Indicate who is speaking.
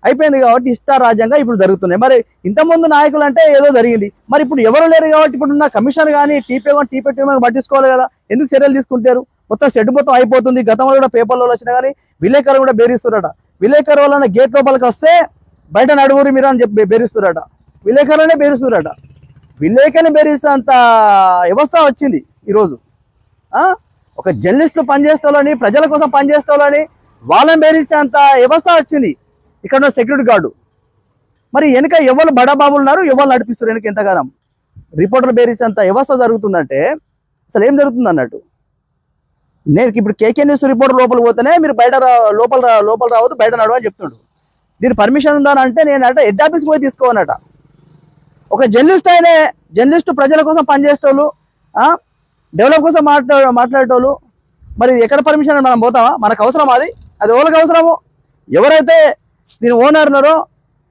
Speaker 1: అయిపోయింది కాబట్టి ఇష్టారాజ్యంగా ఇప్పుడు జరుగుతున్నాయి. మరి ఇంతకుముందు నాయకులు అంటే ఏదో జరిగింది, మరి ఇప్పుడు ఎవరు లేరు కాబట్టి ఇప్పుడు ఉన్న కమిషన్ కానీ టీపీ పట్టించుకోవాలి కదా, ఎందుకు చర్యలు తీసుకుంటారు? మొత్తం సెట్ మొత్తం అయిపోతుంది. గతంలో కూడా పేపర్లో వచ్చినా కానీ విలేకరులు కూడా బేరిస్తున్నారట. విలేకరు వలన గేట్ లోపలికి వస్తే బయట నడుగురి మీరు అని చెప్పి బేరిస్తున్నారట. విలేకరులనే బేరిస్తున్నారట. విలేకరిని బేరిస్తే అంత వ్యవస్థ వచ్చింది ఈరోజు. ఒక జర్నలిస్టులు పనిచేసేవాళ్ళని, ప్రజల కోసం పనిచేసేవాళ్ళని వాళ్ళని బేరిస్తే అంత వ్యవస్థ వచ్చింది. ఇక్కడ ఉన్న సెక్యూరిటీ గార్డు మరి వెనక ఎవరు బడాబాబులు ఉన్నారు, ఎవరు నడిపిస్తారు వెనక ఎంతగానం రిపోర్టర్లు బేరిస్తే అంత వ్యవస్థ జరుగుతుందంటే అసలు ఏం జరుగుతుంది అన్నట్టు. నేను ఇప్పుడు కేకే న్యూస్ రిపోర్టర్ లోపలికి పోతేనే మీరు బయట లోపల రావద్దు, బయట నడవ అని చెప్తుండు. దీని పర్మిషన్ ఉందని అంటే నేనట హెడ్ ఆఫీస్కి పోయి తీసుకోవన్నట. ఒక జర్నలిస్ట్ అయినే జర్నలిస్టు ప్రజల కోసం పనిచేసేటోళ్ళు, డెవలప్ కోసం మాట్లాడేటోళ్ళు, మరి ఎక్కడ పర్మిషన్ మనం పోతామా? మనకు అవసరం అది ఎవరికి అవసరమో? ఎవరైతే దీని ఓనర్ ఉన్నారో